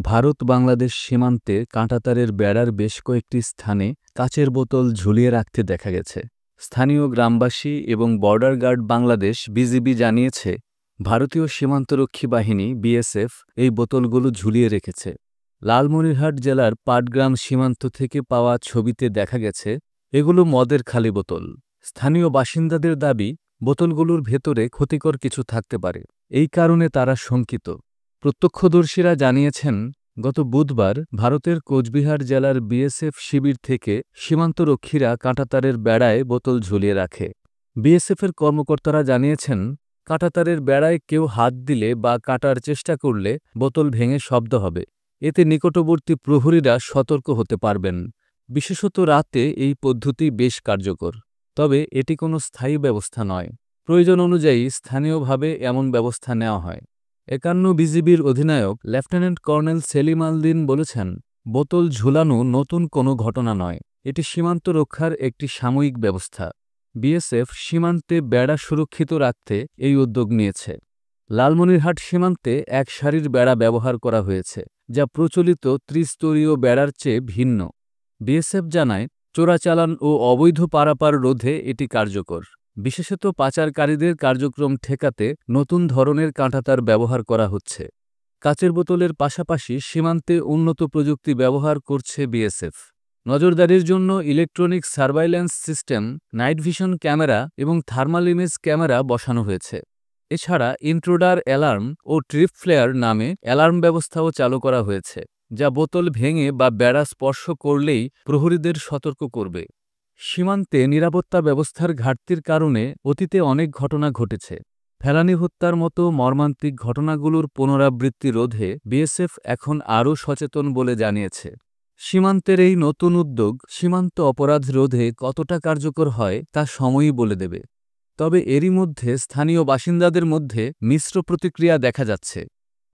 ভারত-বাংলাদেশ সীমান্তে কাঁটাতারের বেড়ার বেশ কয়েকটি স্থানে কাচের বোতল ঝুলিয়ে রাখতে দেখা গেছে। স্থানীয় গ্রামবাসী এবং বর্ডার গার্ড বাংলাদেশ বিজিবি জানিয়েছে, ভারতীয় সীমান্তরক্ষী বাহিনী বিএসএফ এই বোতলগুলো ঝুলিয়ে রেখেছে। লালমনিরহাট জেলার পাটগ্রাম সীমান্ত থেকে পাওয়া ছবিতে দেখা গেছে এগুলো মদের খালি বোতল। স্থানীয় বাসিন্দাদের দাবি, বোতলগুলোর ভেতরে ক্ষতিকর কিছু থাকতে পারে। এই কারণে তারা শঙ্কিত। প্রত্যক্ষদর্শীরা জানিয়েছেন, গত বুধবার ভারতের কোচবিহার জেলার বিএসএফ শিবির থেকে সীমান্তরক্ষীরা কাঁটাতারের বেড়ায় বোতল ঝুলিয়ে রাখে। বিএসএফের কর্মকর্তারা জানিয়েছেন, কাঁটাতারের বেড়ায় কেউ হাত দিলে বা কাটার চেষ্টা করলে বোতল ভেঙে শব্দ হবে। এতে নিকটবর্তী প্রহরীরা সতর্ক হতে পারবেন। বিশেষত রাতে এই পদ্ধতি বেশ কার্যকর। তবে এটি কোনো স্থায়ী ব্যবস্থা নয়। প্রয়োজন অনুযায়ী স্থানীয়ভাবে এমন ব্যবস্থা নেওয়া হয়। ৫১ বিজিবির অধিনায়ক লেফটেন্যান্ট কর্নেল সেলিম আল-দিন বলেছেন, বোতল ঝুলানো নতুন কোনো ঘটনা নয়। এটি সীমান্ত রক্ষার একটি সাময়িক ব্যবস্থা। বিএসএফ সীমান্তে বেড়া সুরক্ষিত রাখতে এই উদ্যোগ নিয়েছে। লালমনিরহাট সীমান্তে এক সারির বেড়া ব্যবহার করা হয়েছে, যা প্রচলিত ত্রিস্তরীয় বেড়ার চেয়ে ভিন্ন। বিএসএফ জানায়, চোরাচালান ও অবৈধ পারাপার রোধে এটি কার্যকর। বিশেষত পাচারকারীদের কার্যক্রম ঠেকাতে নতুন ধরনের কাঁটাতার ব্যবহার করা হচ্ছে। কাচের বোতলের পাশাপাশি সীমান্তে উন্নত প্রযুক্তি ব্যবহার করছে বিএসএফ। নজরদারির জন্য electronic surveillance system, night vision camera এবং থার্মাল ইমেজ ক্যামেরা বসানো হয়েছে। এছাড়া ইন্ট্রুডার অ্যালার্ম ও ট্রিপ ফ্লেয়ার নামে অ্যালার্ম ব্যবস্থাও চালু করা হয়েছে, যা বোতল ভেঙে বা বেড়া স্পর্শ করলেই প্রহরীদের সতর্ক করবে। সীমান্তে নিরাপত্তা ব্যবস্থার ঘাটতির কারণে অতীতে অনেক ঘটনা ঘটেছে। ফেলানী হত্যার মতো মর্মান্তিক ঘটনাগুলোর পুনরাবৃত্তি রোধে বিএসএফ এখন আরও সচেতন বলে জানিয়েছে। সীমান্তের এই নতুন উদ্যোগ সীমান্ত অপরাধ রোধে কতটা কার্যকর হয় তা সময়ই বলে দেবে। তবে এরই মধ্যে স্থানীয় বাসিন্দাদের মধ্যে মিশ্র প্রতিক্রিয়া দেখা যাচ্ছে।